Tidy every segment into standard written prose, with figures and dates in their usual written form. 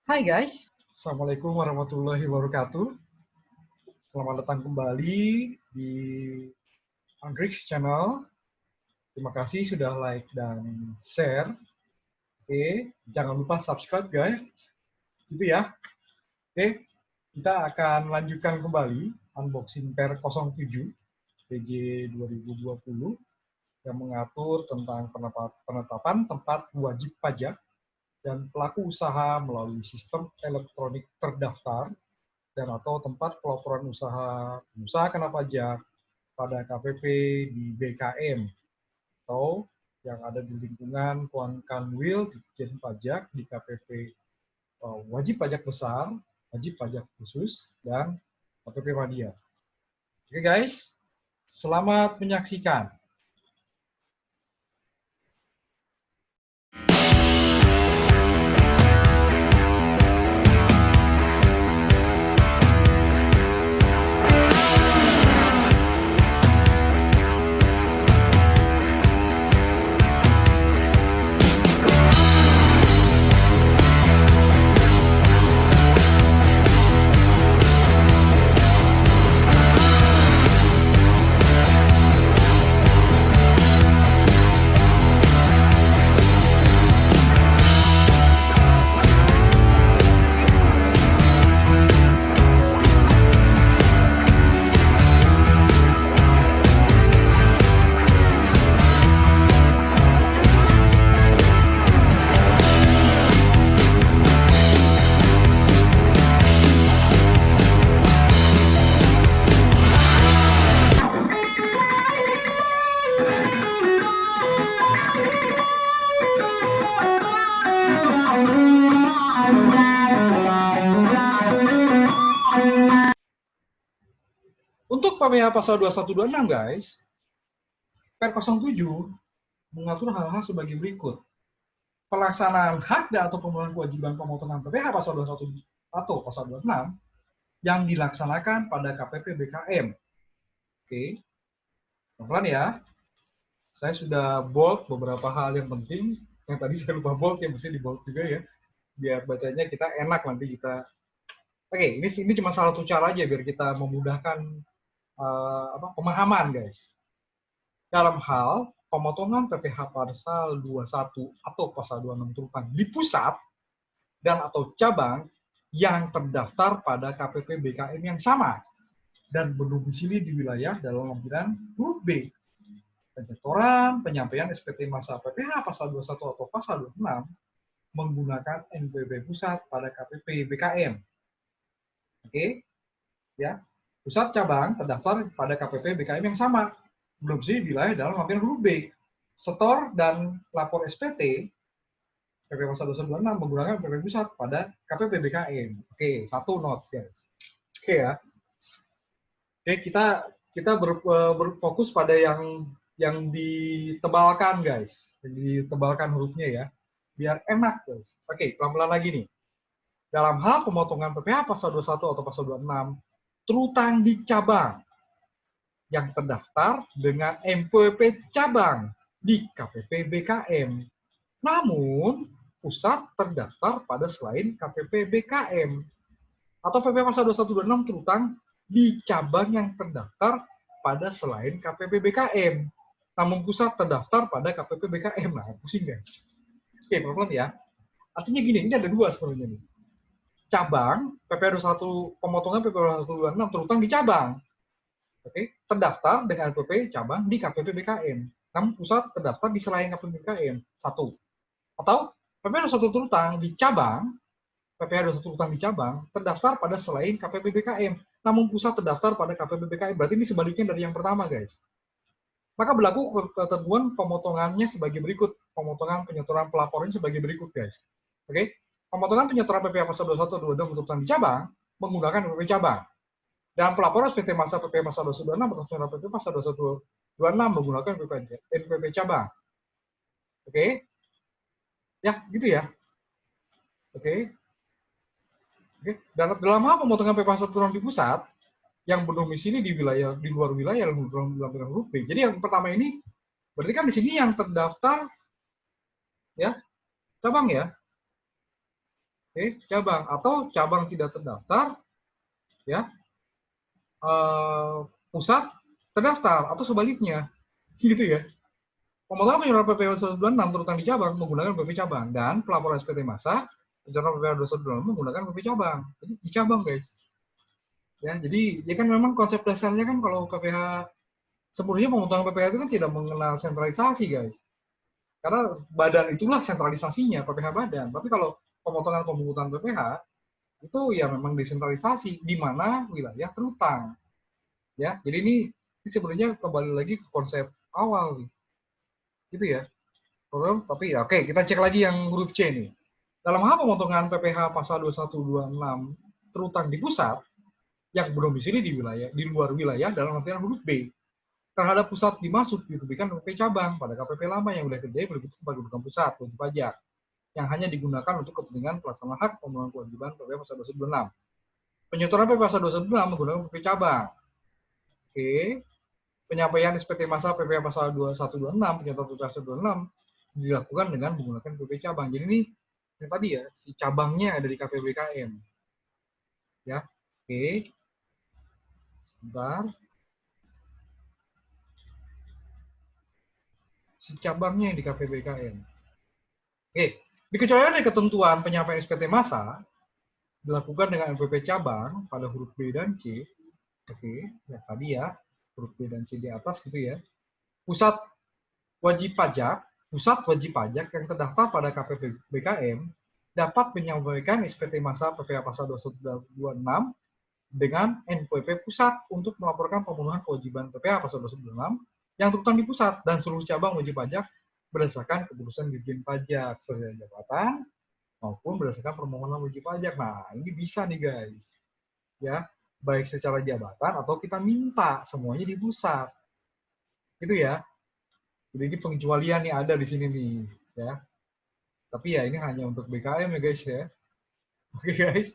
Hai guys, Assalamualaikum warahmatullahi wabarakatuh. Selamat datang kembali di Andrix Channel. Terima kasih sudah like dan share. Oke, jangan lupa subscribe guys. Gitu ya. Oke, kita akan lanjutkan kembali unboxing Per 07 PJ 2020 yang mengatur tentang penetapan tempat wajib pajak dan pelaku usaha melalui sistem elektronik terdaftar dan atau tempat pelaporan usaha kena pajak pada KPP di BKM atau yang ada di lingkungan Kanwil Ditjen Pajak di KPP wajib pajak besar, wajib pajak khusus, dan KPP Madya. Oke guys, selamat menyaksikan. Untuk PPh pasal 2126 guys, Per 07 mengatur hal-hal sebagai berikut. Pelaksanaan hak dan atau pemenuhan kewajiban pemotongan PPh pasal 21 atau pasal 26 yang dilaksanakan pada KPP BKM. Oke, pelan-pelan ya. Saya sudah bold beberapa hal yang penting. Yang tadi saya lupa bold, yang mesti di bold juga ya. Biar bacanya kita enak nanti kita. Oke, ini cuma salah satu cara aja biar kita memudahkan pemahaman guys. Dalam hal pemotongan PPh pasal 21 atau pasal 26 terutama di pusat dan atau cabang yang terdaftar pada KPP BKM yang sama dan berdomisili di wilayah dalam lampiran huruf B. Penyetoran, penyampaian SPT masa PPh pasal 21 atau pasal 26 menggunakan NPWP pusat pada KPP BKM. Oke, ya. Pusat cabang terdaftar pada KPP BKM yang sama, berdomisili di wilayah dalam lampiran huruf B. Setor dan lapor SPT PP pasal 26 menggunakan PP pusat pada KPP BKM. Oke, satu note guys. Oke ya. Oke, kita berfokus pada yang ditebalkan guys, yang ditebalkan hurufnya ya, biar enak guys. Oke, pelan-pelan lagi nih. Dalam hal pemotongan PPh pasal 21 atau pasal 26, terutang di cabang yang terdaftar dengan NPWP cabang di KPP BKM. Namun, pusat terdaftar pada selain KPP BKM. Atau PP pasal 2126 terutang di cabang yang terdaftar pada selain KPP BKM. Namun pusat terdaftar pada KPP BKM. Nah, pusing guys. Oke, pelan-pelan ya. Artinya gini, ini ada dua sebenarnya nih. Cabang, PP 21, pemotongan PP 2126 terutang di cabang. Oke, terdaftar dengan PP cabang di KPP BKM. Namun pusat terdaftar di selain KPP BKM. Satu. Atau PP 21 terutang di cabang, PPh 21 utang di cabang terdaftar pada selain KPP BKM, namun pusat terdaftar pada KPP BKM. Berarti ini sebaliknya dari yang pertama, guys. Maka berlaku ketentuan pemotongannya sebagai berikut. Pemotongan penyetoran pelaporan sebagai berikut, guys. Oke? Pemotongan penyetoran PPh pasal 21 untuk utang di cabang menggunakan PP cabang. Dan pelaporan SPT masa PP pasal 226 atau penyetoran PP pasal 2126 menggunakan NPWP cabang. Oke? Ya, gitu ya. Oke? Dan dalam hal pemotongan PPh di pusat yang berdomisili di wilayah di luar wilayah dalam huruf B. Jadi yang pertama ini berarti kan di sini yang terdaftar ya cabang ya. Oke, cabang atau cabang tidak terdaftar, ya, pusat terdaftar atau sebaliknya, gitu ya. Pemotongan penyaluran PP 126 terutang di cabang menggunakan PP cabang dan pelaporan SPT massa penyaluran PP 226 menggunakan PP cabang. Jadi di cabang guys. Ya, jadi ya kan memang konsep dasarnya kan kalau PPh sebenarnya pemotongan PPh itu kan tidak mengenal sentralisasi guys. Karena badan itulah sentralisasinya PPh badan. Tapi kalau pemotongan pemungutan PPh itu ya memang desentralisasi di mana wilayah terutang. Ya, jadi ini sebenarnya kembali lagi ke konsep awal gitu ya. Tapi ya oke, kita cek lagi yang huruf C nih. Dalam hal pemotongan PPh pasal 2126 terutang di pusat yang berdomisili di luar wilayah dalam artian huruf B terhadap pusat dimaksud diterbitkan PP cabang pada KPP lama yang wilayah kerjanya berbentuk sebagai bukan pusat wajib pajak yang hanya digunakan untuk kepentingan pelaksanaan hak pemenuhan kewajiban PPh pasal 226. Penyetoran PP pasal 226 menggunakan PP cabang. Oke. Penyampaian SPT massa PPh pasal 2126, penyetoran PP pasal 226 dilakukan dengan menggunakan PP cabang. Jadi ini yang tadi ya, si cabangnya ada di KPBKM. Ya. Oke. Sebentar. Si cabangnya yang di KPBKM. Oke. Dikecualikan dari ketentuan penyampaian SPT massa dilakukan dengan MPP cabang pada huruf B dan C. Oke, ya tadi ya, huruf B dan C di atas gitu ya. Pusat wajib pajak yang terdaftar pada KPBKM dapat menyampaikan SPT massa PPh pasal 226 dengan NPWP pusat untuk melaporkan pemenuhan kewajiban PPh pasal 226 yang terutang di pusat dan seluruh cabang wajib pajak berdasarkan keputusan Dirjen Pajak sesuai jabatan maupun berdasarkan permohonan wajib pajak. Nah, ini bisa nih guys. Ya, baik secara jabatan atau kita minta semuanya di pusat. Gitu ya. Jadi ini pengecualian nih ada di sini nih, ya. Tapi ya ini hanya untuk BKM ya guys ya. Oke guys.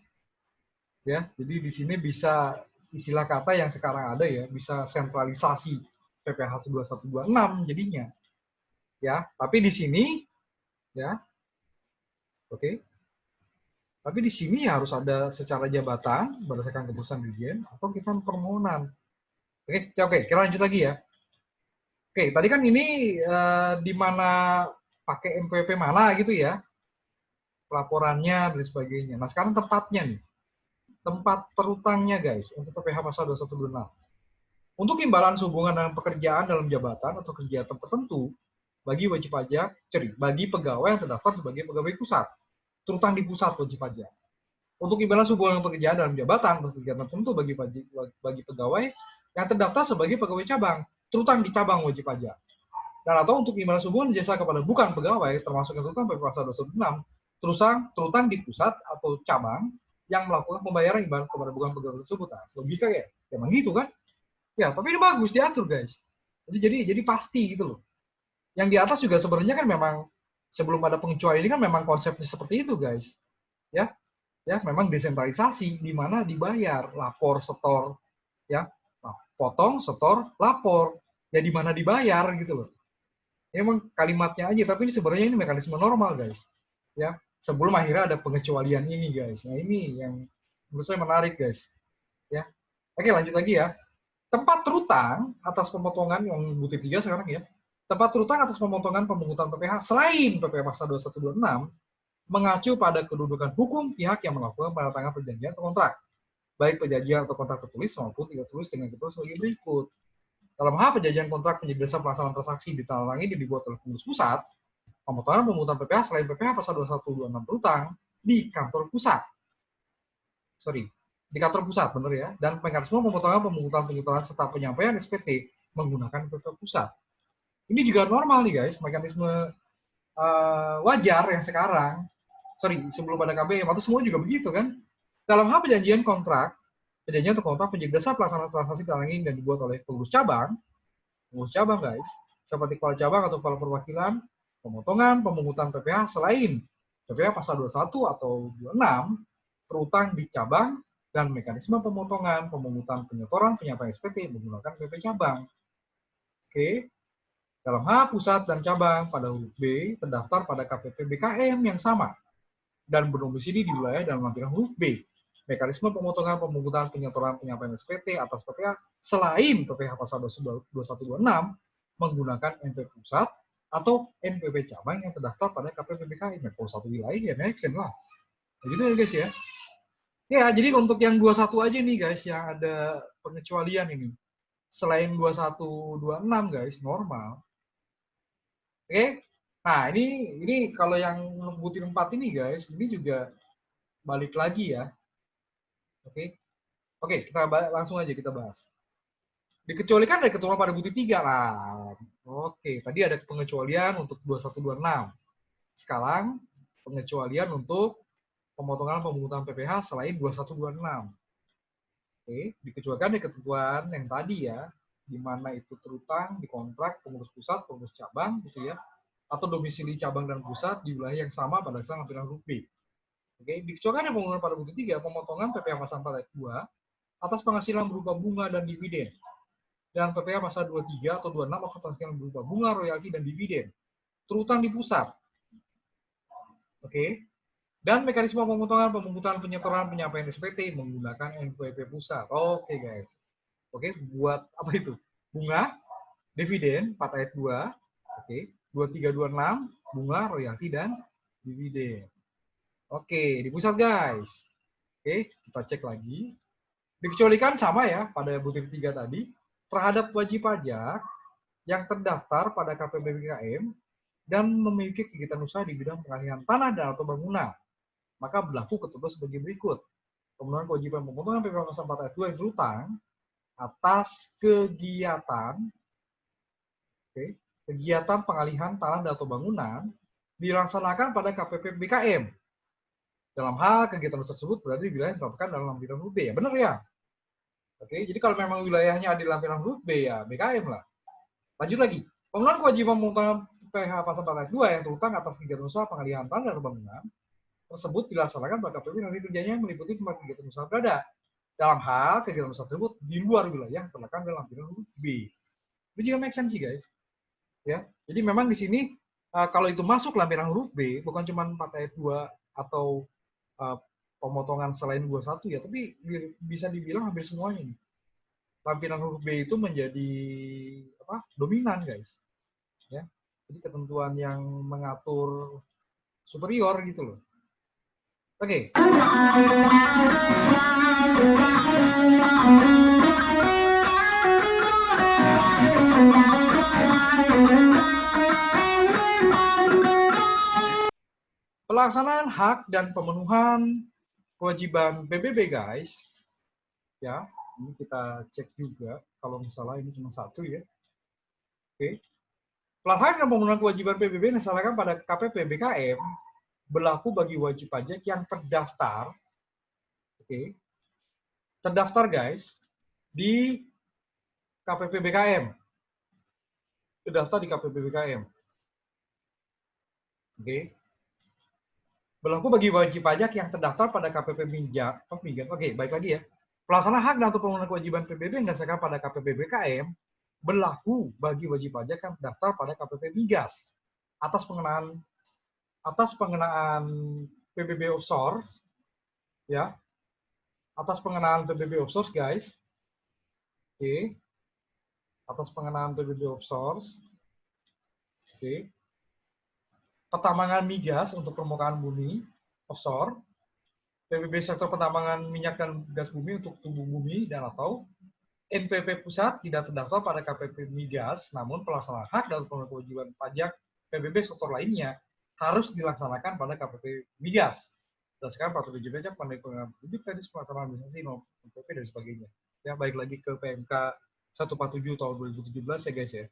Ya, jadi di sini bisa istilah kata yang sekarang ada ya, bisa sentralisasi PPh 2126 jadinya. Ya, tapi di sini ya. Oke. Tapi di sini harus ada secara jabatan berdasarkan keputusan dirjen atau kita permohonan. Oke, kita lanjut lagi ya. Oke, tadi kan ini di mana pakai MPP mana gitu ya, pelaporannya dan sebagainya. Nah, sekarang tempatnya nih. Tempat terutangnya guys, untuk PPh pasal 2126. Untuk imbalan sehubungan dengan pekerjaan dalam jabatan atau kegiatan tertentu bagi wajib pajak, bagi pegawai yang terdaftar sebagai pegawai pusat, terutang di pusat wajib pajak. Untuk imbalan hubungan pekerjaan dalam jabatan atau kegiatan tertentu bagi pegawai yang terdaftar sebagai pegawai cabang, terutang di cabang wajib pajak. Dan atau untuk imbalan hubungan jasa kepada bukan pegawai, termasuk yang terutang pada pasal 226, terutang di pusat atau cabang yang melakukan pembayaran imbalan kepada bukan pegawai tersebut. Nah, logika ya, emang gitu kan? Ya, tapi ini bagus diatur guys. Jadi pasti gitu loh. Yang di atas juga sebenarnya kan memang sebelum ada pengecualian ini kan memang konsepnya seperti itu guys. Ya memang desentralisasi di mana dibayar lapor setor ya potong setor lapor ya di mana dibayar gitu loh. Emang kalimatnya aja tapi ini sebenarnya ini mekanisme normal guys ya sebelum akhirnya ada pengecualian ini guys. Nah ini yang menurut saya menarik guys ya. Oke lanjut lagi ya. Tempat terutang atas pemotongan yang butir 3 sekarang ya. Tempat terutang atas pemotongan pemungutan PPh selain PPh pasal 2126 mengacu pada kedudukan hukum pihak yang melakukan penandatanganan perjanjian atau kontrak, baik perjanjian atau kontrak tertulis maupun tidak tertulis dengan ketentuan sebagai berikut. Dalam hal perjanjian kontrak menjadi dasar pelaksanaan transaksi ditandatangani dan dibuat oleh pengurus pusat, pemotongan pemungutan PPh selain PPh pasal 2126 terutang di kantor pusat. Di kantor pusat, benar ya. Dan mekanisme pemotongan pemungutan penyetoran serta penyampaian SPT menggunakan PP pusat. Ini juga normal nih guys, mekanisme wajar yang sekarang. Sebelum ada KBM, atau semua juga begitu kan. Dalam hal perjanjian atau kontrak menjadi dasar pelaksanaan transaksi talangin dan dibuat oleh pengurus cabang guys, seperti kepala cabang atau kepala perwakilan, pemotongan, pemungutan PPh selain PPh pasal 21 atau 26, terutang di cabang, dan mekanisme pemotongan, pemungutan, penyetoran, penyampaian SPT menggunakan PP cabang. Oke. Dalam hal pusat dan cabang pada huruf B terdaftar pada KPP BKM yang sama dan berdomisili di wilayah dalam lampiran huruf B. Mekanisme pemotongan, pemungutan, penyetoran, penyampaian SPT atas PPh selain PPh pasal 2126 menggunakan NPWP pusat atau NPWP cabang yang terdaftar pada KPP BKM. Kalau satu wilayah ya make sense lah. Begitu ya guys ya. Ya, jadi untuk yang 21 aja nih guys, yang ada pengecualian ini. Selain 2126 guys, normal. Oke. Nah, ini kalau yang butir 4 ini guys, ini juga balik lagi ya. Oke. Oke, kita langsung aja kita bahas. Dikecualikan dari ketentuan pada butir 3 lah. Oke, tadi ada pengecualian untuk 2126. Sekarang pengecualian untuk pemotongan pemungutan PPh selain 2126. Oke, dikecualikan dari ketentuan yang tadi ya, di mana itu terutang di kontrak pengurus pusat, pengurus cabang gitu ya, atau domisili cabang dan pusat di wilayah yang sama pada dasar lampiran huruf B. Oke, dikecualikan yang pemotongan pada butir 3, pemotongan PPh pasal 4 ayat 2 atas penghasilan berupa bunga dan dividen. Dan PPh pasal 23 atau 26 atas penghasilan berupa bunga, royalti, dan dividen. Terutang di pusat. Oke. Dan mekanisme pemotongan, pemungutan, penyetoran, penyampaian SPT menggunakan NPWP pusat. Oke guys. Oke, buat apa itu? Bunga, dividen, 4 ayat 2. Oke, 2326, bunga, royalti, dan dividen. Oke, di pusat guys. Oke, kita cek lagi. Dikecualikan sama ya pada butir 3 tadi, terhadap wajib pajak yang terdaftar pada KPP BKM dan memiliki kegiatan usaha di bidang pengalihan tanah dan atau bangunan. Maka berlaku ketentuan sebagai berikut. Pemenuhan kewajiban pemotongan PPh pasal 4 ayat 2 yang berutang atas kegiatan kegiatan pengalihan tanah dan atau bangunan dilaksanakan pada KPP BKM. Dalam hal kegiatan tersebut berarti wilayah yang ditetapkan dalam lampiran huruf B ya, benar ya? Oke, jadi kalau memang wilayahnya ada di lampiran huruf B ya BKM lah. Lanjut lagi. Pemenuhan kewajiban pemotongan PPh pasal 4 ayat 2 yang terutang atas kegiatan usaha pengalihan tanah dan bangunan tersebut dilaksanakan pada KPP nanti kerjanya meliputi tempat kegiatan usaha berada. Dalam hal kegiatan usaha tersebut di luar wilayah yang terletak dalam lampiran huruf B. Itu juga make sense sih guys. Ya, jadi memang di sini kalau itu masuk lampiran huruf B bukan cuma 4 ayat 2 atau pemotongan selain 21 ya, tapi bisa dibilang hampir semuanya nih. Lampiran huruf B itu menjadi dominan guys. Ya. Jadi ketentuan yang mengatur superior gitu loh. Oke. Pelaksanaan hak dan pemenuhan kewajiban PBB guys. Ya, ini kita cek juga kalau misalnya ini cuma satu ya. Oke. Pelaksanaan dan pemenuhan kewajiban PBB yang dilaksanakan pada KPP BKM berlaku bagi wajib pajak yang terdaftar, terdaftar guys, di KPP BKM. Terdaftar di KPP BKM. Berlaku bagi wajib pajak yang terdaftar pada KPP Migas. Oke, baik lagi ya. Pelaksanaan hak dan atau pemenuhan kewajiban PBB yang didasarkan pada KPP BKM berlaku bagi wajib pajak yang terdaftar pada KPP Migas atas pengenaan PBB offshore, ya, atas pengenaan PBB offshore guys, atas pengenaan PBB offshore, pertambangan migas untuk permukaan bumi offshore, PBB sektor pertambangan minyak dan gas bumi untuk tubuh bumi dan atau NPWP pusat tidak terdaftar pada KPP migas, namun pelaksanaan hak dan kewajiban pajak PBB sektor lainnya harus dilaksanakan pada KPP migas. Berdasarkan peraturan pajak penelitian wujud teknis pelaksanaan administrasi NPWP dan sebagainya. Ya, balik lagi ke PMK 147 tahun 2017 ya guys ya.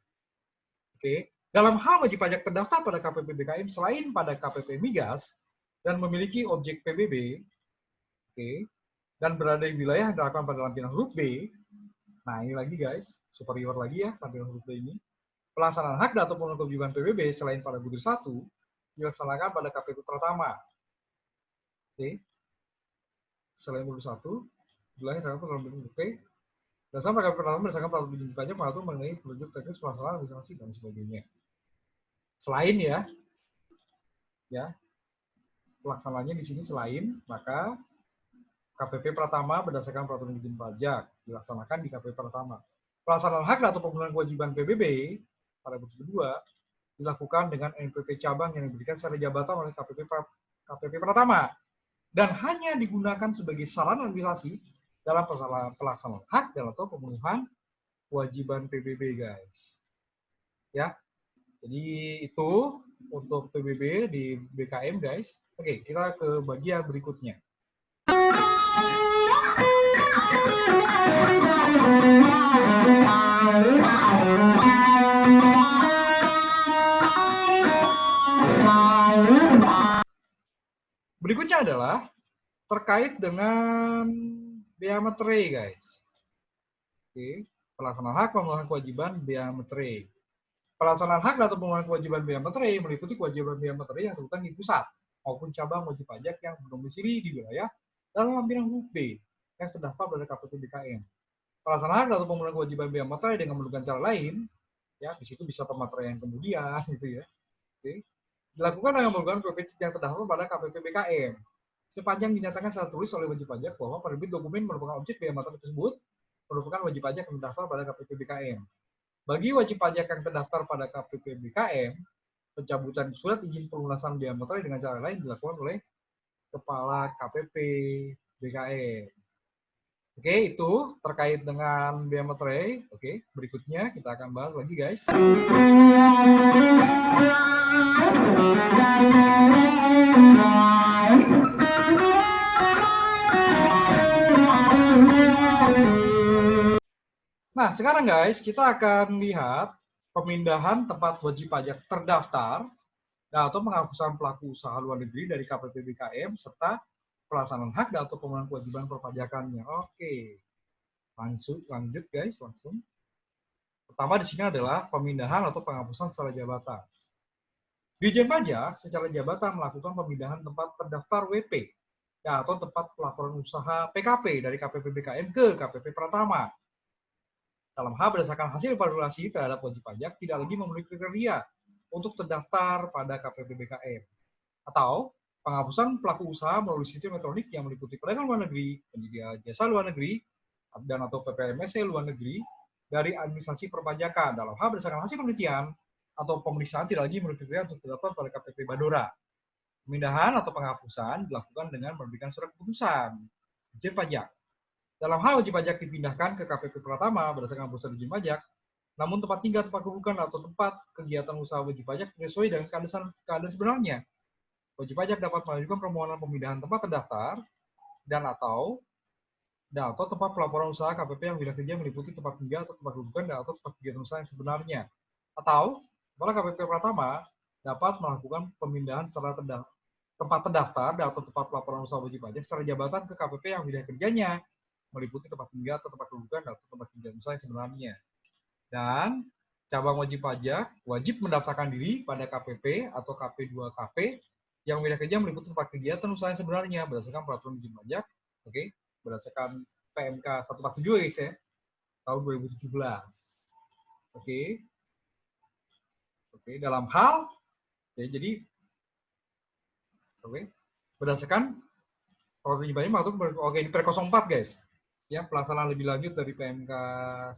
Oke. Dalam hal wajib pajak terdaftar pada KPP BKM selain pada KPP migas dan memiliki objek PBB, dan berada di wilayah yang dilakukan pada lampiran huruf B. Nah, ini lagi guys, superior lagi ya lampiran huruf B ini. Pelaksanaan hak dan atau pemenuhan kewajiban PBB selain pada butir 1 dilaksanakan pada KPP pertama. Selain butir 1, wilayah yang dilakukan pada lampiran huruf B. Dasar pada KPP pertama berdasarkan peraturan wajib pajak mengatur mengenai petunjuk teknis pelaksanaan administrasi dan sebagainya. Selain ya. pelaksananya di sini selain, maka KPP Pratama berdasarkan peraturan izin pajak dilaksanakan di KPP Pratama. Pelaksanaan hak atau penggunaan kewajiban PBB pada bentuk kedua dilakukan dengan NPP cabang yang diberikan secara jabatan oleh KPP Pratama dan hanya digunakan sebagai sarana administrasi dalam pelaksanaan hak dan atau pemenuhan kewajiban PBB, guys. Ya, jadi itu untuk PBB di BKM, guys. Oke, kita ke bagian berikutnya. Berikutnya adalah terkait dengan bea materai, guys. Oke, pelaksanaan hak pemenuhan kewajiban bea materai. Pelaksanaan hak atau pemenuhan kewajiban bea materai meliputi kewajiban bea materai yang terutang di pusat maupun cabang wajib pajak yang berdomisili di wilayah dalam lampiran huruf B yang terdaftar pada KPP BKM. Pelaksanaan hak atau pemenuhan kewajiban bea materai dengan menggunakan cara lain, ya di situ bisa pematerian kemudian, gitu ya. Oke, dilakukan dengan menggunakan PPC yang terdaftar pada KPP BKM. Sepanjang dinyatakan secara tulis oleh wajib pajak bahwa penerbit dokumen merupakan objek bea materai tersebut merupakan wajib pajak yang terdaftar pada KPP BKM. Bagi wajib pajak yang terdaftar pada KPP BKM, pencabutan surat izin pelunasan bea materai dengan cara lain dilakukan oleh Kepala KPP BKM. Oke, itu terkait dengan bea materai. Oke, berikutnya kita akan bahas lagi, guys. Nah, sekarang guys, kita akan lihat pemindahan tempat wajib pajak terdaftar atau penghapusan pelaku usaha luar negeri dari KPP BKM serta pelaksanaan hak atau pemenuhan kewajiban perpajakannya. Oke, lanjut guys, langsung. Pertama di sini adalah pemindahan atau penghapusan secara jabatan. Dirjen Pajak secara jabatan melakukan pemindahan tempat terdaftar WP atau tempat pelaporan usaha PKP dari KPP BKM ke KPP Pratama. Dalam hal berdasarkan hasil evaluasi terhadap wajib pajak tidak lagi memenuhi kriteria untuk terdaftar pada KPP BKM. Atau penghapusan pelaku usaha melalui sistem elektronik yang meliputi pedagang luar negeri, penyedia jasa luar negeri, dan atau PPMSE luar negeri dari administrasi perpajakan. Dalam hal berdasarkan hasil penelitian atau pemeriksaan tidak lagi memenuhi kriteria untuk terdaftar pada KPP Badora. Pemindahan atau penghapusan dilakukan dengan menerbitkan surat keputusan Dirjen Pajak. Dalam hal wajib pajak dipindahkan ke KPP Pratama berdasarkan keputusan Dirjen Pajak, namun tempat tinggal, tempat kedudukan, atau tempat kegiatan usaha wajib pajak sesuai dengan keadaan sebenarnya. Wajib pajak dapat mengajukan permohonan pemindahan tempat terdaftar dan atau tempat pelaporan usaha KPP yang wilayah kerja meliputi tempat tinggal atau tempat kedudukan dan atau tempat kegiatan usaha yang sebenarnya. Atau Kepala KPP Pratama dapat melakukan pemindahan secara tempat terdaftar dan atau tempat pelaporan usaha wajib pajak secara jabatan ke KPP yang wilayah kerjanya meliputi tempat tinggal atau tempat kedudukan atau tempat kegiatan usaha yang sebenarnya. Dan cabang wajib pajak wajib mendaftarkan diri pada KPP atau KP2KP yang wilayah kerja meliputi tempat kegiatan usaha yang sebenarnya berdasarkan peraturan izin pajak, oke, berdasarkan PMK 147 guys ya, tahun 2017. Oke. Oke, dalam hal ya, jadi oke, berdasarkan peraturan izin pajak masuk oke di Per 04 guys. Ya, pelaksanaan lebih lanjut dari PMK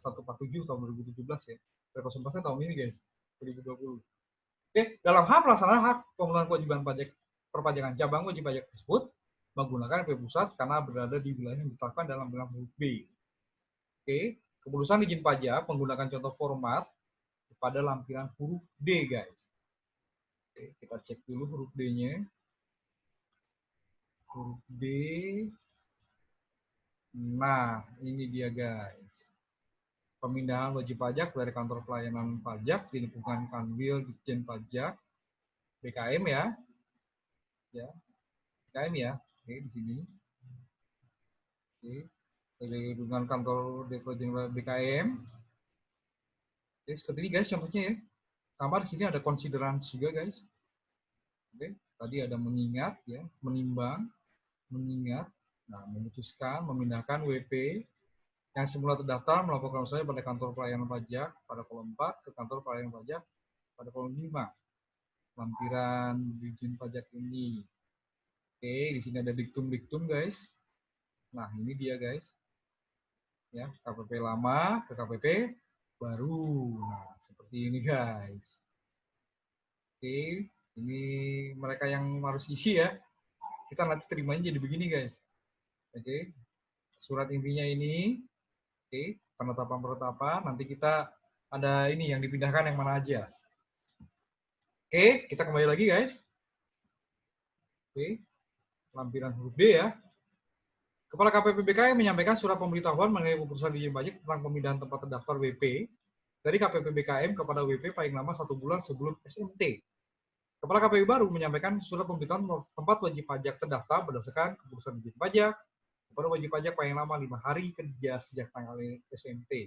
147 tahun 2017 ya. Per 04 tahun ini guys, 2020. Oke, dalam hal pelaksanaan hak pemenuhan kewajiban pajak perpajakan cabang wajib pajak tersebut menggunakan IP pusat karena berada di wilayah yang ditetapkan dalam lampiran huruf B. Oke, keputusan izin pajak menggunakan contoh format pada lampiran huruf D, guys. Oke, kita cek dulu huruf D-nya. Huruf D. Nah, ini dia, guys. Pemindahan wajib pajak dari kantor pelayanan pajak di lingkungan Kanwil Ditjen Pajak BKM ya. Ya. BKM ya. Oke, di sini. Oke. Dari lingkungan kantor Ditjen BKM. Oke, seperti ini guys contohnya ya. Sama di sini ada considerance juga guys. Oke, tadi ada mengingat ya, menimbang, mengingat, nah memutuskan memindahkan WP yang semula terdaftar melaporkan usaha pada kantor pelayanan pajak pada kolom 4 ke kantor pelayanan pajak pada kolom 5. Lampiran izin pajak ini. Oke, di sini ada diktum-diktum guys. Nah, ini dia guys. Ya, KPP lama ke KPP baru. Nah, seperti ini guys. Oke, ini mereka yang harus isi ya. Kita nanti terimanya jadi begini guys. Oke, surat intinya ini. Oke, penetapan-penetapan. Nanti kita ada ini yang dipindahkan yang mana aja. Oke, kita kembali lagi guys. Oke, lampiran huruf D ya. Kepala KPP BKM menyampaikan surat pemberitahuan mengenai keputusan dijen pajak tentang pemindahan tempat terdaftar WP dari KPP BKM kepada WP paling lama 1 bulan sebelum SMT. Kepala KPP baru menyampaikan surat pemberitahuan tempat wajib pajak terdaftar berdasarkan keputusan dijen pajak kepada wajib pajak paling lama 5 hari kerja sejak tanggal SMT.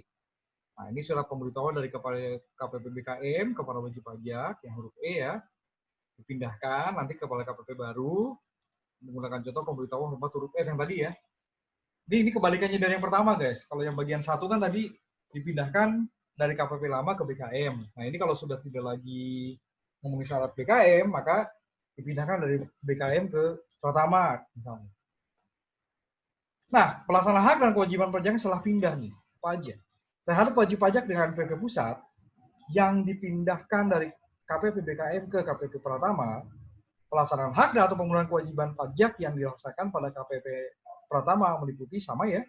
Nah, ini surat pemberitahuan dari Kepala KPP BKM kepada wajib pajak yang huruf E ya, dipindahkan nanti kepala KPP baru menggunakan contoh pemberitahuan tempat huruf F yang tadi ya. Ini kebalikannya dari yang pertama guys. Kalau yang bagian satu kan tadi dipindahkan dari KPP lama ke BKM. Nah ini kalau sudah tidak lagi memenuhi syarat BKM, maka dipindahkan dari BKM ke Pratama misalnya. Nah, pelaksana hak dan kewajiban pajak setelah pindah nih, apa aja? Terhadap wajib pajak dengan PP Pusat yang dipindahkan dari KPP BKM ke KPP Pratama, pelaksanaan hak dan atau penggunaan kewajiban pajak yang dirasakan pada KPP Pratama meliputi sama ya,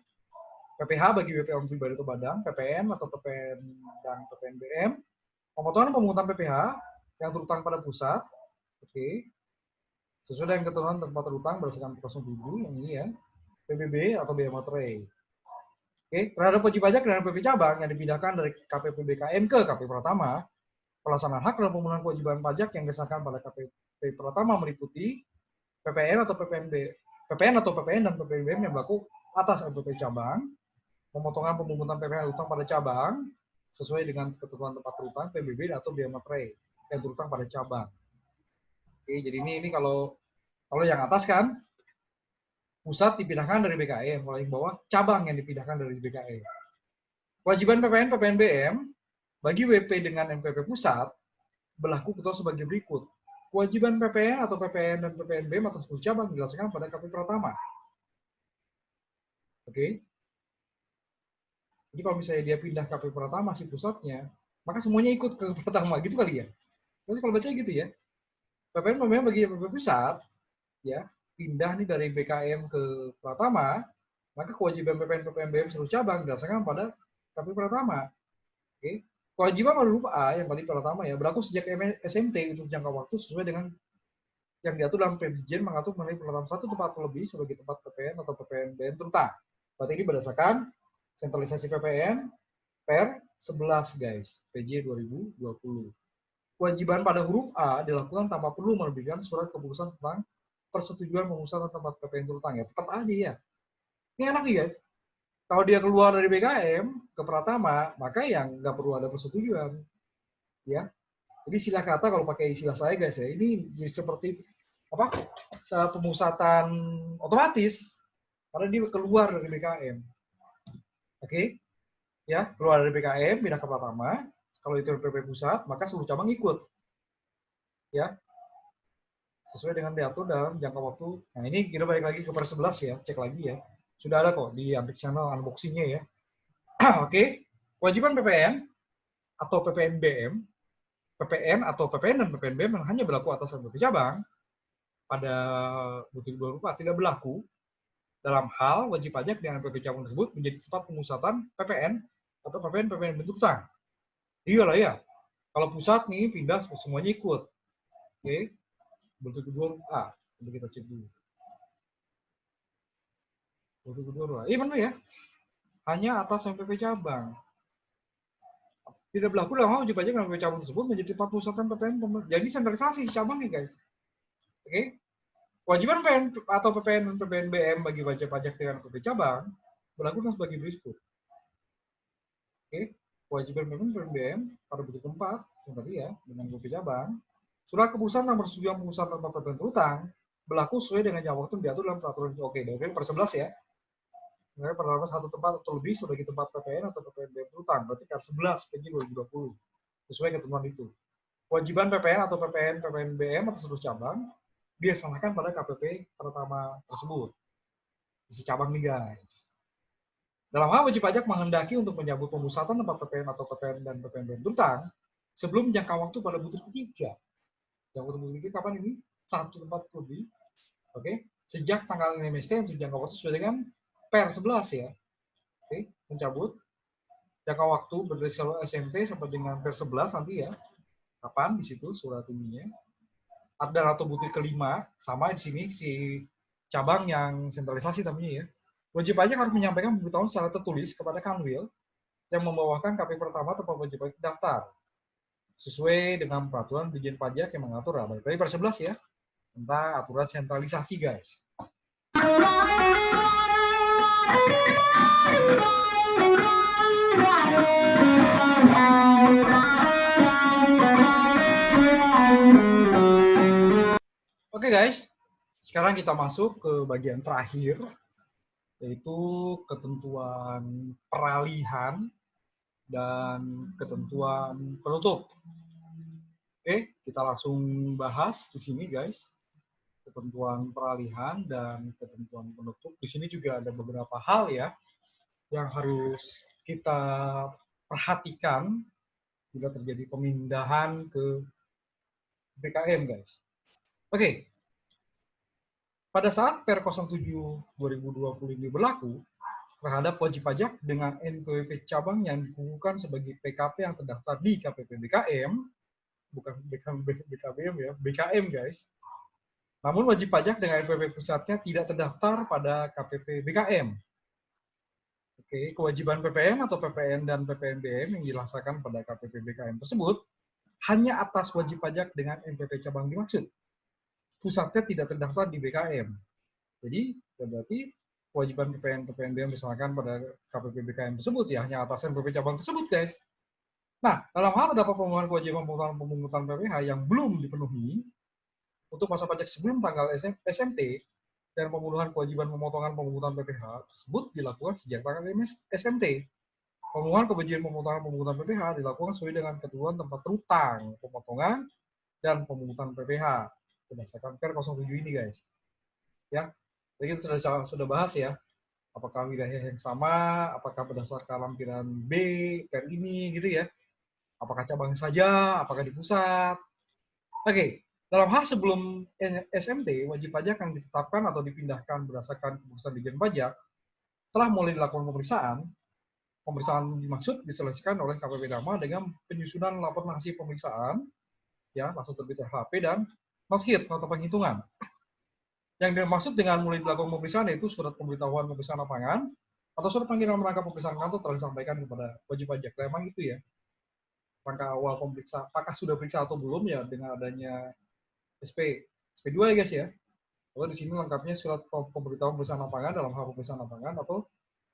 PPh bagi WP orang pribadi atau badan, PPN atau PPN dan PPNBM, pemotongan pemungutan PPh yang terutang pada pusat, oke, sesuai dengan ketentuan tempat terutang berdasarkan 07 yang ini ya, PBB atau biaya materai. Oke, terhadap wajib pajak dan PP cabang yang dipindahkan dari KPP BKM ke KPP Pratama, pelaksanaan hak dan pemenuhan kewajiban pajak yang disahkan pada KPP Pratama meliputi PPN atau PPN dan PPNBM yang berlaku atas LPP cabang, pemotongan pemungutan PPN utang pada cabang sesuai dengan ketentuan tempat terutang PBB atau biaya materai yang terutang pada cabang. Oke, jadi ini kalau yang atas kan pusat dipindahkan dari BKM, kalau yang bawah cabang yang dipindahkan dari BKM. Kewajiban PPN PPNBM bagi WP dengan MPP pusat berlaku ketentuan sebagai berikut. Kewajiban PPN atau PPN dan PPNBM atau seluruh cabang dijelaskan pada KPP Pratama. Oke. Jadi kalau misalnya dia pindah KPP Pratama si pusatnya, maka semuanya ikut ke Pratama gitu kali ya. Terus kalau baca gitu ya. PPN memang bagi KPP pusat ya, pindah nih dari BKM ke Pratama, maka kewajiban PPN PPNBM seluruh cabang didasarkan pada KPP Pratama. Oke. Kewajiban pada huruf A yang tadi Pratama ya, berlaku sejak SMT untuk jangka waktu sesuai dengan yang diatur dalam Perdijen mengatur mengenai penetapan satu tempat atau lebih sebagai tempat PPN atau PPNBM terutang. Berarti ini berdasarkan sentralisasi PPN per 11 guys, PJ 2020. Kewajiban pada huruf A dilakukan tanpa perlu menerbitkan surat keputusan tentang persetujuan pemusatan tempat PPN terutang ya. Tetap aja ya. Ini enak nih guys. Kalau dia keluar dari BKM ke Pratama, maka yang nggak perlu ada persetujuan. Ya. Jadi istilah kata kalau pakai istilah saya guys ya, ini seperti apa? Pemusatan otomatis karena dia keluar dari BKM. Oke? Ya, keluar dari BKM, pindah ke Pratama. Kalau itu PP pusat, maka seluruh cabang ikut. Ya, sesuai dengan diatur dalam jangka waktu. Nah, ini kita balik lagi ke per 11 ya, cek lagi ya. Sudah ada kok di Ampik Channel unboxing-nya ya. Oke, kewajiban PPN atau PPNBM, PPN atau PPN dan PPNBM yang hanya berlaku atas LPP cabang pada butir dua rupa tidak berlaku dalam hal wajib pajak dengan LPP cabang tersebut menjadi tempat pemusatan PPN atau PPN bentuk utang. Iya lah ya. Kalau pusat nih pindah semuanya ikut. Oke. Bentuk kedua huruf A. Coba kita cek dulu. Bentuk kedua huruf A. Iya benar ya. Hanya atas MPP cabang. Tidak berlaku dalam hal wajib pajak dengan MPP cabang tersebut menjadi tempat pemusatan PPN. Jadi sentralisasi cabang nih guys. Oke. Kewajiban PPN atau PPN dan PPNBM bagi wajib pajak dengan MPP cabang berlaku sebagai berikut. Oke. Kewajiban PPN dan PPNBM pada bentuk keempat yang tadi ya dengan MPP cabang. Surat keputusan tentang persetujuan pemusatan tempat PPN terutang berlaku sesuai dengan jangka waktu diatur dalam peraturan. Oke, dari per 11 ya. Penerapan satu tempat atau lebih sebagai tempat PPN atau PPNBM terutang, berarti per 11 PJ 2020 sesuai ketentuan itu. Kewajiban PPN atau PPNBM atau seluruh cabang dilaksanakan pada KPP pertama tersebut. Isi cabang nih guys. Dalam hal wajib pajak menghendaki untuk menyambut pemusatan tempat PPN atau PPN dan PPNBM berutang sebelum jangka waktu pada butir ketiga. Jangka waktu butir ketiga kapan ini? 1 tempat lebih. Oke, sejak tanggal NMST untuk jangka waktu sesuai dengan per 11 ya. Oke, mencabut jangka waktu berdasarkan SMT sampai dengan per 11 nanti ya. Kapan di situ surat ininya. Ada atau butir kelima sama di sini si cabang yang sentralisasi namanya ya. Wajib pajak harus menyampaikan pemberitahuan secara tertulis kepada Kanwil yang membawakan KP pertama tempat wajib pajak daftar sesuai dengan peraturan Dirjen Pajak yang mengatur balik lagi per 11 ya tentang aturan sentralisasi guys. Oke guys, sekarang kita masuk ke bagian terakhir yaitu ketentuan peralihan dan ketentuan penutup. Oke, kita langsung bahas di sini guys. Ketentuan peralihan dan ketentuan penutup. Di sini juga ada beberapa hal ya yang harus kita perhatikan bila terjadi pemindahan ke BKM guys. Oke. Pada saat Per 07/2020 ini berlaku, terhadap wajib pajak dengan NPWP cabang yang dikukuhkan sebagai PKP yang terdaftar di KPP BKM, bukan BKBM ya, BKM guys. Namun wajib pajak dengan NPWP pusatnya tidak terdaftar pada KPP BKM. Oke, kewajiban PPN atau PPN dan PPNBM yang dilaksanakan pada KPP BKM tersebut hanya atas wajib pajak dengan NPWP cabang dimaksud. Pusatnya tidak terdaftar di BKM. Jadi, berarti kewajiban PPN PPNBM dilaksanakan pada KPP BKM tersebut ya hanya atas NPWP cabang tersebut, guys. Nah, dalam hal terdapat pemenuhan kewajiban pemungutan PPh yang belum dipenuhi untuk masa pajak sebelum tanggal SMT dan pemenuhan kewajiban pemotongan pemungutan PPh tersebut dilakukan sejak tanggal SMT. Pemenuhan kewajiban pemungutan PPh dilakukan sesuai dengan ketentuan tempat terutang, pemotongan, dan pemungutan PPh berdasarkan Per 07 ini, guys. Ya, jadi kita sudah bahas ya, apakah wilayah yang sama, apakah berdasarkan lampiran B, Per ini gitu ya, apakah cabang saja, apakah di pusat. Oke, dalam hal sebelum SMT, wajib pajak yang ditetapkan atau dipindahkan berdasarkan keputusan Dirjen Pajak telah mulai dilakukan pemeriksaan. Pemeriksaan dimaksud diselesaikan oleh KPP Dama dengan penyusunan laporan hasil pemeriksaan, ya langsung terbit LHP dan not hit, nota penghitungan. Yang dimaksud dengan mulai dilakukan pemeriksaan yaitu surat pemberitahuan pemeriksaan lapangan atau surat panggilan rangka pemeriksaan kantor telah disampaikan kepada wajib pajak. Memang itu ya, rangka awal pemeriksaan, apakah sudah periksa atau belum ya dengan adanya SP2 ya guys ya. Kalau di sini lengkapnya surat pemberitahuan pemeriksaan lapangan dalam hal pemeriksaan lapangan atau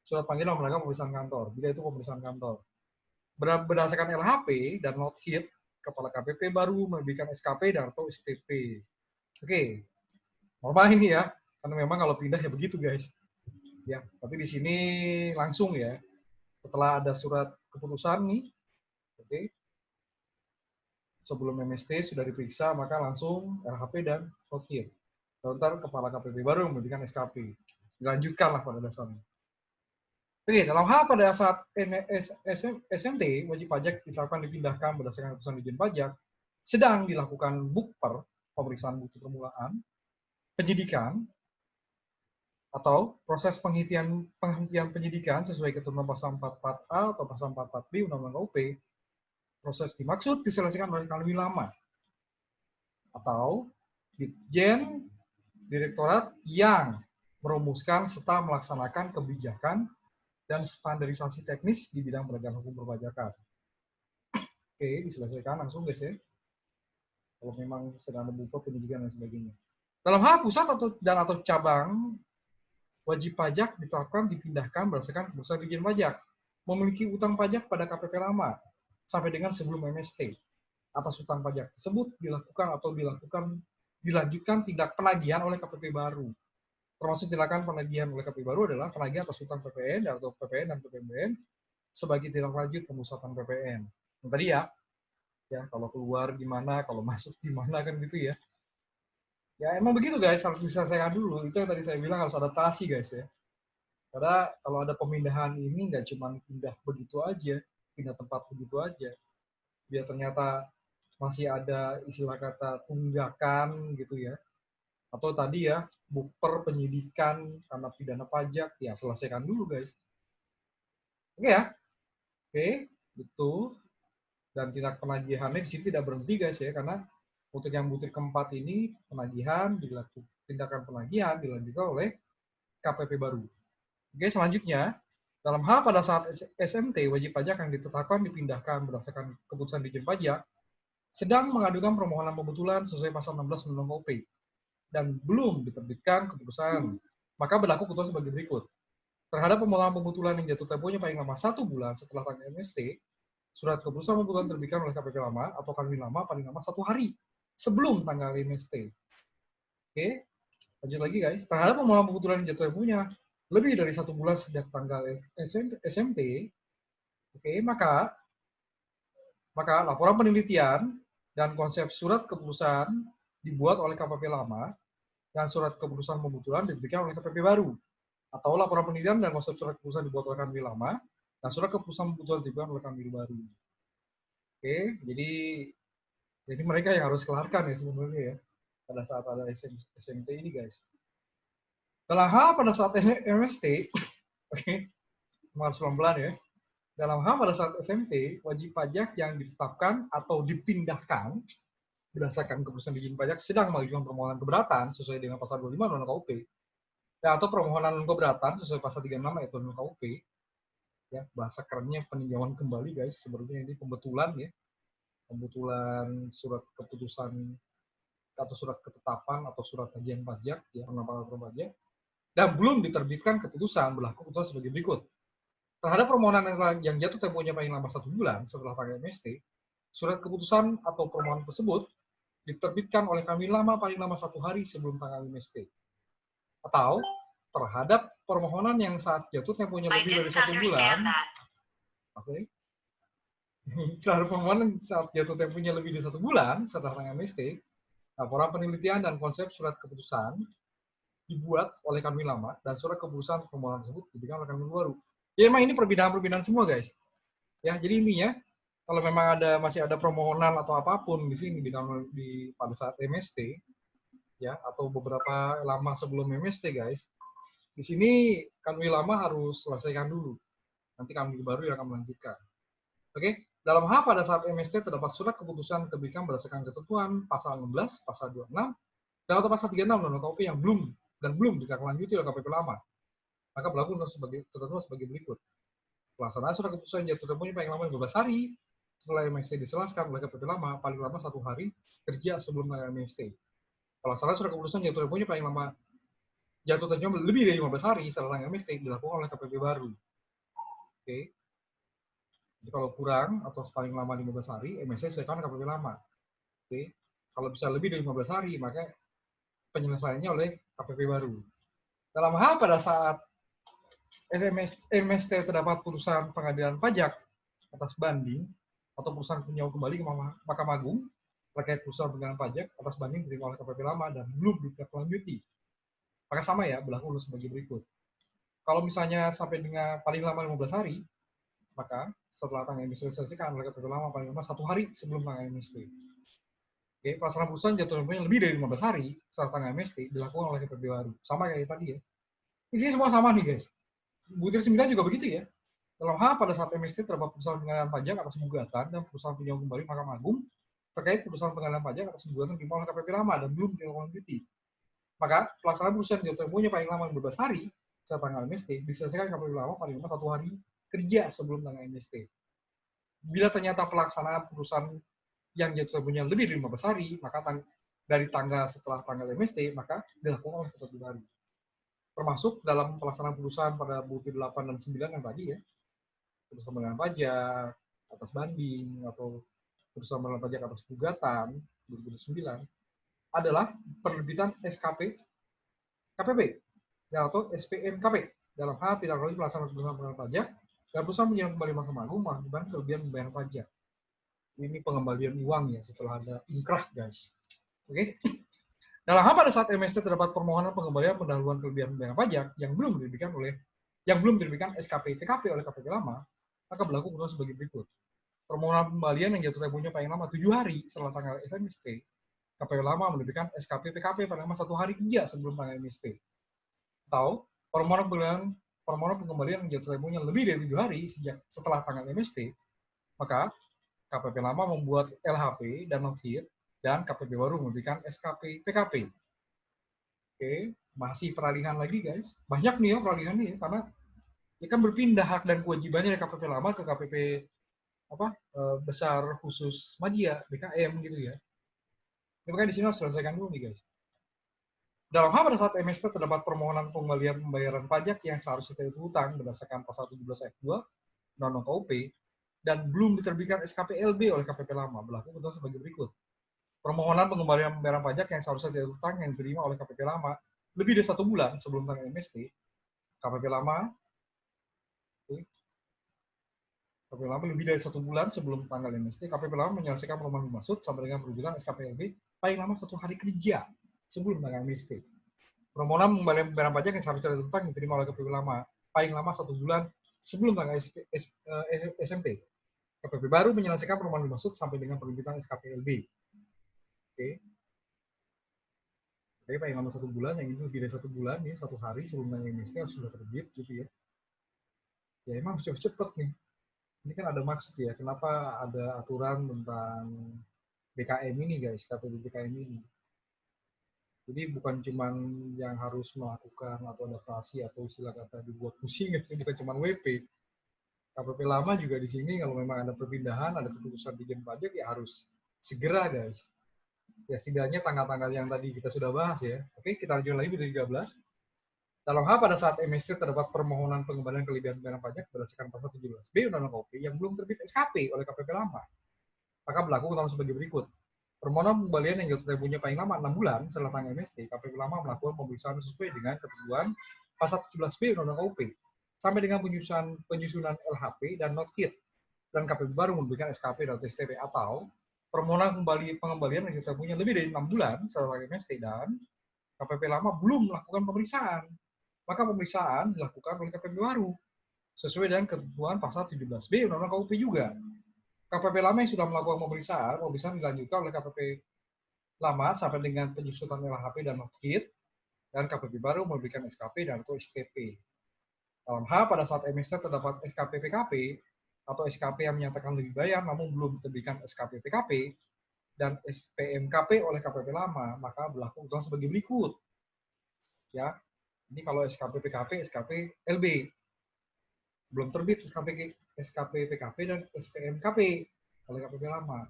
surat panggilan rangka pemeriksaan kantor. Bila itu pemeriksaan kantor. Berdasarkan LHP dan not hit, Kepala KPP baru menerbitkan SKP dan atau STP. Oke, normal ini ya, karena memang kalau pindah ya begitu guys. Ya, tapi di sini langsung ya, setelah ada surat keputusan nih, oke, sebelum MST sudah diperiksa, maka langsung LHP dan not hit. Ntar Kepala KPP baru memberikan SKP. Dilanjutkanlah pada dasarnya. Oke, dalam hal pada saat SMT, wajib pajak ditetapkan dipindahkan berdasarkan keputusan Dirjen Pajak, sedang dilakukan bukper, pemeriksaan bukti permulaan, penyidikan, atau proses penghentian penyidikan sesuai ketentuan pasal 44A atau pasal 44B Undang-Undang UP, proses dimaksud diselesaikan oleh Kanwil Lama atau Ditjen Direktorat yang merumuskan serta melaksanakan kebijakan dan standarisasi teknis di bidang penegakan hukum perpajakan. Oke, diselesaikan langsung guys ya. Kalau memang sedang membuka penyidikan dan sebagainya. Dalam hal pusat atau cabang, wajib pajak ditetapkan dipindahkan berdasarkan keputusan Dirjen Pajak. Memiliki utang pajak pada KPP lama sampai dengan sebelum MST. Atas utang pajak tersebut dilanjutkan tindak penagihan oleh KPP baru. Termasuk tindakan penagihan oleh KPP baru adalah penagihan atas utang PPN atau PPN dan PPNBM sebagai tindak lanjut pemusatan PPN. Yang tadi ya kalau keluar gimana, kalau masuk gimana kan gitu ya. Ya emang begitu guys, harus diselesaikan dulu. Itu yang tadi saya bilang harus adaptasi guys ya. Karena kalau ada pemindahan ini nggak cuma pindah begitu aja, pindah tempat begitu aja. Biar ternyata masih ada istilah kata tunggakan gitu ya. Atau tadi ya, bukper penyidikan karena pidana pajak, ya selesaikan dulu guys. Oke ya? Oke, itu. Dan tindak penagihannya di sini tidak berhenti guys ya, karena untuk yang butir keempat ini penagihan dilakukan, tindakan penagihan dilanjutkan oleh KPP baru. Oke, selanjutnya dalam hal pada saat SMT wajib pajak yang ditetapkan dipindahkan berdasarkan keputusan Ditjen Pajak sedang mengadukan permohonan pembetulan sesuai pasal 16 Undang-Undang KUP dan belum diterbitkan keputusan, maka berlaku keputusan sebagai berikut. Terhadap permohonan pembetulan yang jatuh temponya paling lama 1 bulan setelah tanggal MST, surat keputusan pembetulan terbitkan oleh KPP lama atau kami lama paling lama 1 hari sebelum tanggal MST. Oke, lanjut lagi guys. Terhadap permohonan pembetulan yang jatuh temponya lebih dari 1 bulan sejak tanggal SMT, oke, maka laporan penelitian dan konsep surat keputusan dibuat oleh KPP lama dan surat keputusan pembetulan diberikan oleh KPP baru. Atau laporan penelitian dan konsep surat keputusan dibuat oleh kami lama dan surat keputusan pembetulan diberikan oleh kami baru. Oke, jadi mereka yang harus kelarkan ya sebenarnya ya pada saat ada SMT ini guys. Dalam hal pada saat MST, oke, harus pelan-pelan ya. Dalam hal pada saat SMT, wajib pajak yang ditetapkan atau dipindahkan berdasarkan keputusan Ditjen Pajak sedang mengajukan permohonan keberatan sesuai dengan pasal 25 Undang-Undang KUP ya, atau permohonan keberatan sesuai pasal 36 ayat 2 KUP ya, bahasa kerennya peninjauan kembali guys, sebenarnya ini pembetulan ya, pembetulan surat keputusan atau surat ketetapan atau surat tagihan pajak ya, penetapan pajak dan belum diterbitkan keputusan, berlaku keputusan sebagai berikut. Terhadap permohonan yang jatuh temponya paling lama 1 bulan setelah tanggal MST, surat keputusan atau permohonan tersebut diterbitkan oleh kami lama paling lama 1 hari sebelum tanggal MST. Atau terhadap permohonan yang saat jatuh temponya lebih dari 1 bulan, oke, terhadap permohonan saat jatuh temponya lebih dari 1 bulan setelah tanggal MST, laporan penelitian dan konsep surat keputusan dibuat oleh kami lama dan surat keputusan permohonan tersebut diberikan oleh kami baru. Ya memang ini perbedaan-perbedaan semua guys. Ya, jadi intinya kalau memang masih ada permohonan atau apapun di sini pada saat MST ya atau beberapa lama sebelum MST guys, di sini kami lama harus selesaikan dulu. Nanti kami baru yang akan melanjutkan. Oke, dalam hal pada saat MST terdapat surat keputusan terbitkan berdasarkan ketentuan pasal 16, pasal 26, dan atau pasal 36 Undang-Undang KUP yang belum ditindaklanjuti oleh KPP lama, maka berlaku ketentuan sebagai berikut. Pelaksanaan surat keputusan jatuh temponya paling lama 15 hari setelah MST diselaskan oleh KPP lama, paling lama 1 hari kerja sebelum MST. Pelaksanaan surat keputusan jatuh temponya paling lama jatuh temponya lebih dari 15 hari setelah MST dilakukan oleh KPP baru. Oke. Jadi kalau kurang atau paling lama 15 hari, MST sesuaikan KPP lama. Oke. Kalau bisa lebih dari 15 hari, maka penyelesaiannya oleh KPP baru. Dalam hal pada saat MST terdapat putusan pengadilan pajak atas banding atau putusan penyau kembali ke Mahkamah Agung terkait putusan pengadilan pajak atas banding diterima oleh KPP lama dan belum ditindaklanjuti, maka sama ya, berlaku sebagai berikut. Kalau misalnya sampai dengan paling lama 15 hari, maka setelah tanggal MST diselesaikan oleh KPP lama paling lama 1 hari sebelum tanggal MST. Oke, pelaksanaan putusan jatuh temponya lebih dari 15 hari setelah tanggal MST dilakukan oleh KPP baru. Sama kayak tadi ya. Isinya semua sama nih guys. Butir 9 juga begitu ya. Dalam hal pada saat MST terdapat putusan pengadilan pajak atas gugatan dan putusan penyau kembali Mahkamah Agung terkait putusan pengadilan pajak atas gugatan diterima oleh KPP lama dan belum ditindaklanjuti, maka pelaksanaan putusan jatuh temponya paling lama 15 hari setelah tanggal MST diselesaikan KPP lama paling lama 1 hari kerja sebelum tanggal MST. Bila ternyata pelaksanaan putusan yang jatuh temponya lebih dari 15 hari, maka dari tanggal setelah tanggal MST, maka dilakukan oleh KPP baru. Termasuk dalam pelaksanaan putusan pada butir 8 dan 9 yang tadi ya, putusan pengadilan pajak atas banding atau putusan pengadilan pajak atas gugatan 2009 adalah penerbitan SKP KPP atau SPNKP dalam hal tidak lanjut pelaksanaan putusan pengadilan pajak dan putusan penyerahan kembali Mahkamah Agung mengakibatkan kelebihan pembayaran pajak. Ini pengembalian uang ya setelah ada inkrah guys. Oke. Dalam hal pada saat MST terdapat permohonan pengembalian pendahuluan kelebihan pembayaran pajak yang belum diterbitkan SKP PKP oleh KPP lama, maka berlaku ketentuan sebagai berikut. Permohonan pembalian yang jatuh temponya paling lama 7 hari setelah tanggal FMST, KPP lama menerbitkan SKP PKP paling lama 1 hari kerja sebelum tanggal MST. Atau permohonan pengembalian yang jatuh temponya lebih dari 7 hari setelah tanggal MST, maka KPP lama membuat LHP dan not hit, dan KPP baru memberikan SKP PKP. Oke, masih peralihan lagi guys. Banyak nih ya peralihan nih, karena ya kan berpindah hak dan kewajibannya dari KPP lama ke KPP besar khusus Madia, BKM gitu ya. Makanya di sini harus selesaikan dulu nih guys. Dalam hal pada saat MST terdapat permohonan pengembalian pembayaran pajak yang seharusnya tidak utang berdasarkan pasal 17 ayat 2 Undang-Undang KUP dan belum diterbitkan SKPLB oleh KPP lama, berlaku ketentuan sebagai berikut. Permohonan pengembalian pembayaran pajak yang seharusnya tidak utang yang diterima oleh KPP lama lebih dari 1 bulan sebelum tanggal MST, KPP lama lebih dari 1 bulan sebelum tanggal MST, KPP lama menyelesaikan permohonan dimaksud sampai dengan perwujudan SKPLB paling lama 1 hari kerja sebelum tanggal MST. Permohonan pengembalian pembayaran pajak yang seharusnya tidak utang diterima oleh KPP lama paling lama 1 bulan sebelum tanggal SMT. KPP baru menyelesaikan permohonan dimaksud sampai dengan penerbitan SKPLB. Oke. Oke, paling lama 1 bulan, yang itu lebih dari 1 bulan ya, 1 hari sebelum tanggal MST harus sudah terbit gitu ya. Ya emang harus cepet nih. Ini kan ada maksud ya, kenapa ada aturan tentang BKM ini guys, KPP BKM ini. Jadi bukan cuma yang harus melakukan atau adaptasi atau istilah kata dibuat pusing, bukan cuma WP. KPP lama juga di sini kalau memang ada perpindahan, ada keputusan Dijen Pajak ya harus segera guys. Ya setidaknya tanggal-tanggal yang tadi kita sudah bahas ya. Oke, kita lanjut lagi ke 13. Dalam hal pada saat MST terdapat permohonan pengembalian kelebihan pembayaran pajak berdasarkan pasal 17B Undang-Undang KUP yang belum terbit SKP oleh KPP lama, maka berlaku ketentuan sebagai berikut. Permohonan pengembalian yang jatuh temponya paling lama 6 bulan setelah tanggal MST, KPP lama melakukan pemeriksaan sesuai dengan ketentuan pasal 17B Undang-Undang KUP sampai dengan penyusunan LHP dan not hit, dan KPP baru memberikan SKP dan STP. Atau permohonan pengembalian yang jatuh temponya lebih dari 6 bulan setelah tanggal MST dan KPP lama belum melakukan pemeriksaan, maka pemeriksaan dilakukan oleh KPP baru sesuai dengan ketentuan pasal 17B Undang-Undang KUP juga. KPP lama yang sudah melakukan pemeriksaan dilanjutkan oleh KPP lama sampai dengan penyusunan LHP dan not hit, dan KPP baru memberikan SKP dan atau STP. Dalam hal pada saat MST terdapat SKP PKP atau SKP yang menyatakan lebih bayar namun belum diterbitkan SKP PKP dan SPMKP oleh KPP lama, maka berlaku ketentuan sebagai berikut. Ya, ini kalau SKP PKP, SKP LB. Belum terbit SKP PKP dan SPMKP oleh KPP lama.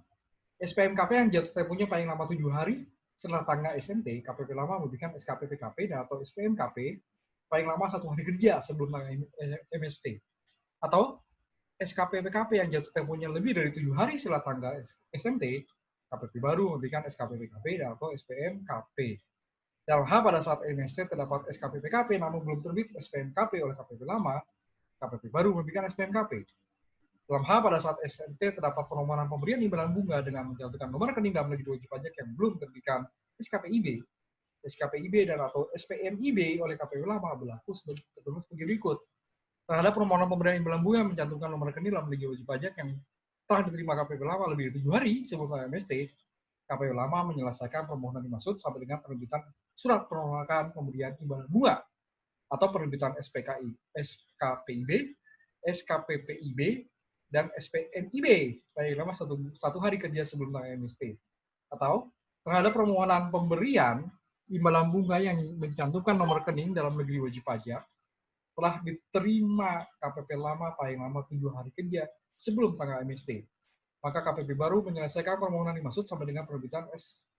SPMKP yang jatuh temponya paling lama 7 hari setelah tanggal SMT, KPP lama memberikan SKP PKP dan atau SPMKP paling lama 1 hari kerja sebelum tanggal MST. Atau SKP PKP yang jatuh temponya lebih dari 7 hari setelah tanggal SMT, KPP baru memberikan SKP PKP dan atau SPMKP. Dalam hal pada saat MST terdapat SKP PKP namun belum terbit SPMKP oleh KPP lama, KPP baru memberikan SPMKP. Dalam hal pada saat SMT terdapat permohonan pemberian imbalan bunga dengan mencantumkan nomor rekening dalam negeri wajib pajak yang belum terbitkan SKPIB dan atau SPMIB oleh KPP lama, berlaku sebagai berikut. Terhadap permohonan pemberian imbalan bunga yang mencantumkan nomor rekening dalam negeri wajib pajak yang telah diterima KPP lama lebih dari 7 hari sebelum MST, KPP lama menyelesaikan permohonan dimaksud sampai dengan penerbitan surat penolakan pemberian imbalan bunga atau penerbitan SKPIB, SKPPIB, dan SPMIB paling lama 1 hari kerja sebelum tanggal MST. Atau terhadap permohonan pemberian imbalan bunga yang mencantumkan nomor rekening dalam negeri wajib pajak telah diterima KPP lama paling lama 7 hari kerja sebelum tanggal MST, maka KPP baru menyelesaikan permohonan dimaksud sampai dengan penerbitan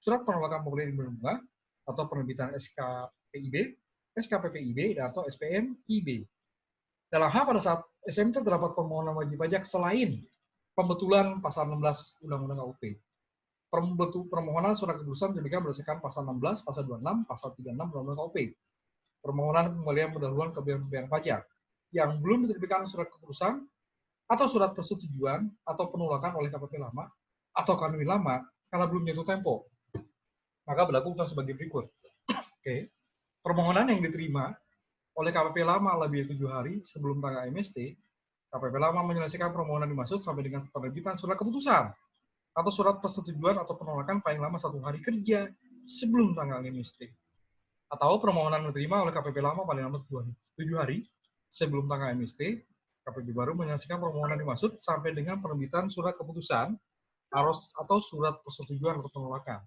surat penolakan pemberian imbalan bunga atau penerbitan SKPIB, SKPPIB, dan atau SPMIB. Dalam hal pada saat SMT terdapat permohonan wajib pajak selain pembetulan pasal 16 Undang-Undang KUP. Permohonan surat keputusan diberikan berdasarkan pasal 16, pasal 26, pasal 36 Undang-Undang KUP. Permohonan pengembalian pendahuluan kelebihan pembayaran pajak yang belum diterbitkan surat keputusan atau surat persetujuan atau penolakan oleh KPP lama atau Kanwil lama karena belum jatuh tempo. maka berlaku ketentuan sebagai berikut. Oke. Permohonan yang diterima oleh KPP lama lebih dari 7 hari sebelum tanggal MST, KPP lama menyelesaikan permohonan dimaksud sampai dengan penerbitan surat keputusan atau surat persetujuan atau penolakan paling lama 1 hari kerja sebelum tanggal MST. Atau permohonan diterima oleh KPP lama paling lama 7 hari sebelum tanggal MST, KPP baru menyelesaikan permohonan dimaksud sampai dengan penerbitan surat keputusan atau surat persetujuan atau penolakan.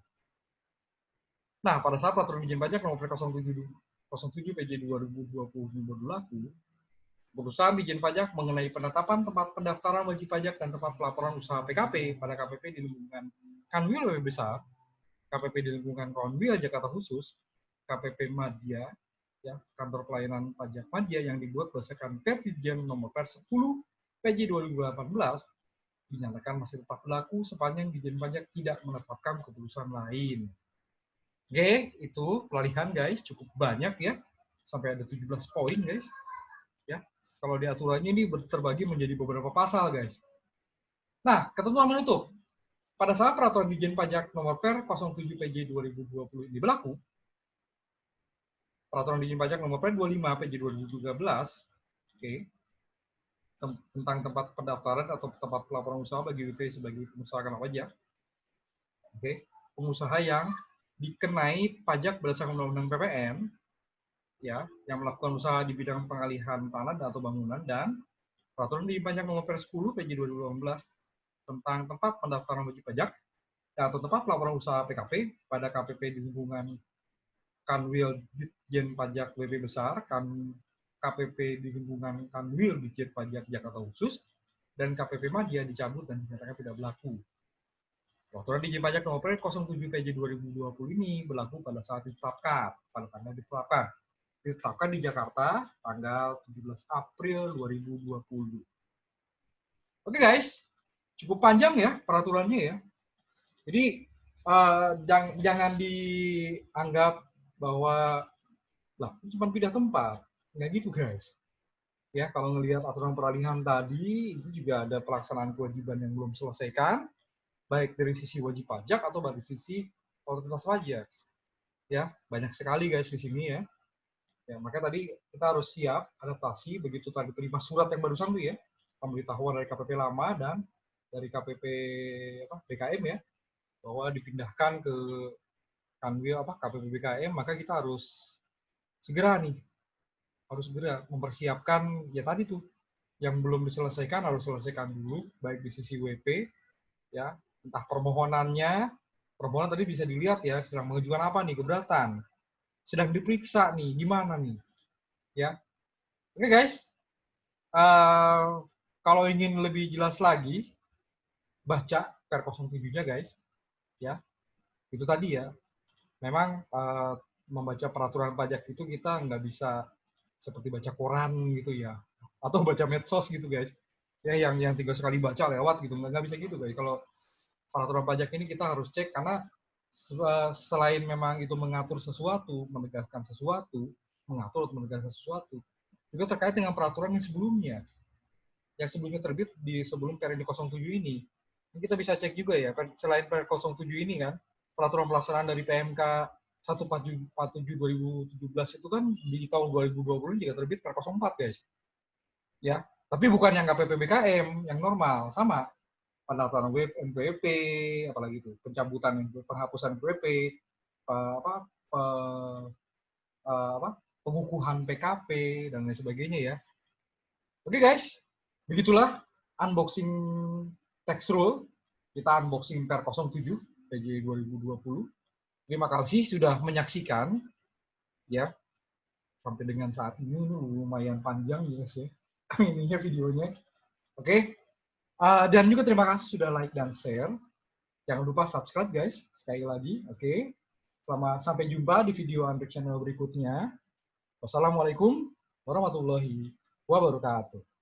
Nah, pada saat peraturan izin pajak nomor 07 PJ 2020 berlaku, keputusan izin pajak mengenai penetapan tempat pendaftaran wajib pajak dan tempat pelaporan usaha PKP pada KPP di lingkungan Kanwil lebih besar, KPP di lingkungan Kanwil Jakarta Khusus, KPP Madya, ya, kantor pelayanan pajak Madya yang dibuat berdasarkan Dirjen nomor 10 PJ 2018 dinyatakan masih tetap berlaku sepanjang Dirjen Pajak tidak menetapkan keputusan lain. Oke, itu pelatihan guys, cukup banyak ya. Sampai ada 17 poin guys. Ya, kalau di aturannya ini terbagi menjadi beberapa pasal guys. Nah, ketentuan menutup. Pada saat peraturan Dirjen Pajak nomor Per 07 PJ 2020 ini berlaku, peraturan Dirjen Pajak nomor Per 25 PJ 2013, oke, tentang tempat pendaftaran atau tempat pelaporan usaha bagi WP sebagai pengusaha kena pajak. Oke, pengusaha yang dikenai pajak berdasarkan Undang-Undang PPN, ya, yang melakukan usaha di bidang pengalihan tanah atau bangunan, dan peraturan Dirjen Pajak nomor 10 PJ 2018 tentang tempat pendaftaran wajib pajak atau tempat pelaporan usaha PKP pada KPP di lingkungan Kanwil Ditjen Pajak WP Besar, KPP di lingkungan Kanwil Ditjen Pajak Jakarta Khusus, dan KPP Madya dicabut dan dinyatakan tidak berlaku. Peraturan Dirjen Pajak nomor 07 PJ 2020 ini berlaku pada saat ditetapkan, pada tanggal ditetapkan di Jakarta tanggal 17 April 2020. Oke guys, cukup panjang ya peraturannya ya. Jadi jangan dianggap bahwa lah cuma pindah tempat, nggak gitu guys. Ya, kalau ngelihat aturan peralihan tadi itu juga ada pelaksanaan kewajiban yang belum selesaikan, baik dari sisi wajib pajak atau dari sisi otoritas pajak. Ya, banyak sekali guys di sini ya. Ya, maka tadi kita harus siap adaptasi begitu tadi terima surat yang barusan tuh ya, pemberitahuan dari KPP lama dan dari KPP BKM ya, bahwa dipindahkan ke Kanwil KPP BKM, maka kita harus segera mempersiapkan ya tadi tuh yang belum diselesaikan harus selesaikan dulu, baik di sisi WP ya, entah permohonan tadi bisa dilihat ya, sedang mengajukan apa nih, keberatan, sedang diperiksa nih, gimana nih ya. Oke guys, kalau ingin lebih jelas lagi, baca Per 07-nya guys ya. Itu tadi ya, memang membaca peraturan pajak itu kita nggak bisa seperti baca koran gitu ya, atau baca medsos gitu guys ya, yang 3 sekali baca lewat gitu, nggak bisa gitu guys. Kalau peraturan pajak ini kita harus cek, karena selain memang itu mengatur sesuatu, menegaskan sesuatu, mengatur atau menegaskan sesuatu, juga terkait dengan peraturan yang sebelumnya terbit di sebelum Per 07 ini. Kita bisa cek juga ya, selain Per 07 ini kan, peraturan pelaksanaan dari PMK 147 2017 itu kan di tahun 2020 juga terbit Per 04 guys. Ya, tapi bukan yang KPP BKM, yang normal, sama. Pendaftaran NPWP, apalagi itu, pencabutan, penghapusan NPWP, pengukuhan PKP, dan lain sebagainya ya. Oke guys, begitulah unboxing tax rule. Kita unboxing Per 07 PJ 2020. Terima kasih sudah menyaksikan ya. Sampai dengan saat ini lumayan panjang ya guys ya. Ininya videonya. Oke. Dan juga terima kasih sudah like dan share. Jangan lupa subscribe guys, sekali lagi. Oke. Sampai jumpa di video unboxing channel berikutnya. Wassalamualaikum warahmatullahi wabarakatuh.